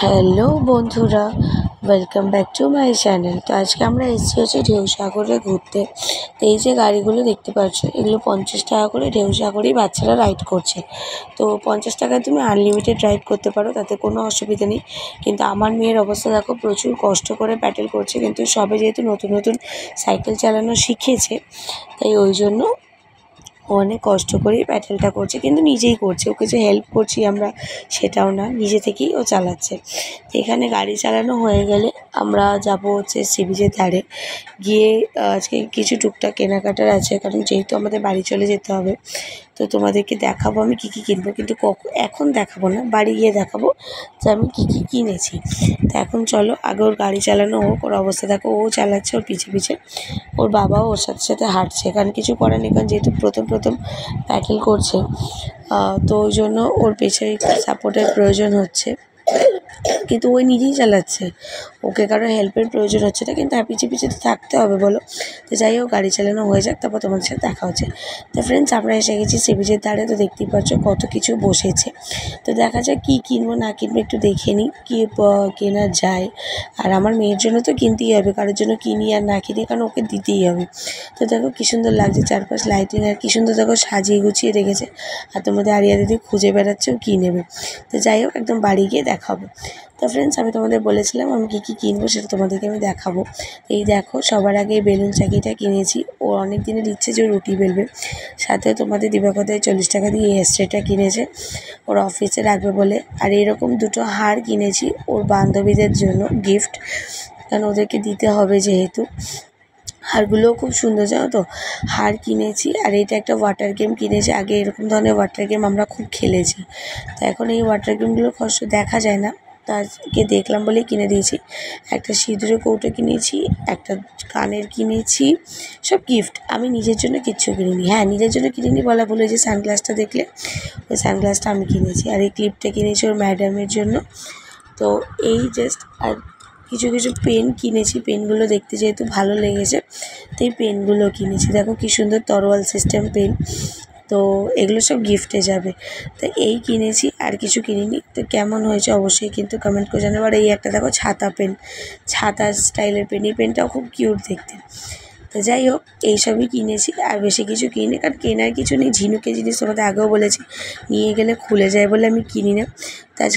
Hello বন্ধুরা, welcome back to my channel. তো আজকে আমরা এসেছি হচ্ছে ঢেউসাগরে ঘুরতে। তো এই যে গাড়িগুলো দেখতে পাচ্ছ, এগুলো 50 টাকা করে ঢেউসাগরেই বাচ্চারা রাইড করছে। তো 50 টাকায় তুমি আনলিমিটেড রাইড করতে পারো, তাতে কোনো অসুবিধা নেই। কিন্তু আমার মেয়ের অবস্থা দেখো, প্রচুর কষ্ট করে প্যাডেল করছে, কিন্তু সবে যেহেতু নতুন নতুন সাইকেল চালানো শিখেছে, তাই ওই জন্য অনেক কষ্ট করেই প্যাডেলটা করছে, কিন্তু নিজেই করছে। ওকে যে হেল্প করছি আমরা সেটাও না, নিজে থেকেই ও চালাচ্ছে। তো এখানে গাড়ি চালানো হয়ে গেলে আমরা যাব হচ্ছে সি বিচের ধারে গিয়ে আজকে কিছু টুকটাক কেনাকাটার আছে, কারণ যেহেতু আমাদের বাড়ি চলে যেতে হবে। তো তোমাদেরকে দেখাবো আমি কী কী কিনবো, কিন্তু এখন দেখাবো না, বাড়ি গিয়ে দেখাবো যে আমি কী কী কিনেছি। তো এখন চলো আগে ওর গাড়ি চালানো হোক। ওর অবস্থা দেখো, ও চালাচ্ছে ওর পিছে পিছে, ওর বাবাও ওর সাথে সাথে হাঁটছে, কারণ কিছু করার নেই, কারণ যেহেতু প্রথম প্যাডেল করছে। তো ওই জন্য ওর পেছনে একটু সাপোর্টের প্রয়োজন হচ্ছে, কিন্তু ওই নিজেই চালাচ্ছে, ওকে কারো হেল্পের প্রয়োজন হচ্ছে না। কিন্তু পিছিয়ে পিছিয়ে তো থাকতে হবে বলো। তো যাই হোক, গাড়ি চালানো হয়ে যাক, তারপর তোমাদের সাথে দেখা হচ্ছে। তো ফ্রেন্ডস, আমরা এসে গেছি সি বিচের ধারে। তো দেখতেই পাচ্ছ কত কিছু বসেছে। তো দেখা যাক কী কিনবো না কিনবো, একটু দেখে নিই কী কেনা যায়। আর আমার মেয়ের জন্য তো কিনতেই হবে, কারোর জন্য কিনি আর না কিনি, কারণ ওকে দিতেই হবে। তো দেখো কী সুন্দর লাগছে চারপাশ লাইটিং, আর কী সুন্দর দেখো সাজিয়ে গুছিয়ে রেখেছে। আর তোমাদের আরিয়া দিদি খুঁজে বেড়াচ্ছেও কী নেবে। তো যাই হোক, একদম বাড়ি গিয়ে দেখাবো। তো ফ্রেন্ডস, আমি তোমাদের বলেছিলাম আমি কী কী কিনবো সেটা তোমাদেরকে আমি দেখাবো। এই দেখো, সবার আগে এই বেলুন চাকিটা কিনেছি। ও অনেক দিনের ইচ্ছে যে রুটি বেলবে। সাথে তোমাদের দিবাকতায় 40 টাকা দিয়ে এই স্ট্রেটা কিনেছে, ওর অফিসে রাখবে বলে। আর এরকম দুটো হার কিনেছি ওর বান্ধবীদের জন্য গিফট, কারণ ওদেরকে দিতে হবে যেহেতু। হারগুলোও খুব সুন্দর, জানো তো। হার কিনেছি, আর এটা একটা ওয়াটার গেম কিনেছি। আগে এরকম ধরনের ওয়াটার গেম আমরা খুব খেলেছি, তো এখন এই ওয়াটার গেমগুলো কষ্ট দেখা যায় না, তো আজকে দেখলাম বলেই কিনে দিয়েছি। একটা সিঁদুরের কৌটো কিনেছি, একটা কানের কিনেছি, সব গিফট। আমি নিজের জন্য কিচ্ছু কিনিনি। হ্যাঁ, নিজের জন্য কিনিনি বলা ভুল, ওই যে সানগ্লাসটা দেখলে, ওই সানগ্লাসটা আমি কিনেছি। আর এই ক্লিপটা কিনেছি ওর ম্যাডামের জন্য। তো এই জাস্ট, আর কিছু কিছু পেন কিনেছি। পেনগুলো দেখতে যেহেতু ভালো লেগেছে, তো এই পেনগুলো কিনেছি। দেখো কী সুন্দর তরোয়াল সিস্টেম পেন। তো এগুলো সব গিফটে যাবে। তো এই কিনেছি, আর কিছু কিনিনি। তো কেমন হয়েছে অবশ্যই কিন্তু কমেন্ট করে জানাবো। আর এই একটা দেখো ছাতা পেন, ছাতা স্টাইলের পেন, এই পেনটাও খুব কিউট দেখতে। তো যাই হোক, এইসবই কিনেছি, আর বেশি কিছু কিনি, কারণ কেনার কিছু নেই। ঝিনুকে জিনিস তোমাদের আগেও বলেছি, নিয়ে গেলে খুলে যায় বলে আমি কিনি না। তো আজকে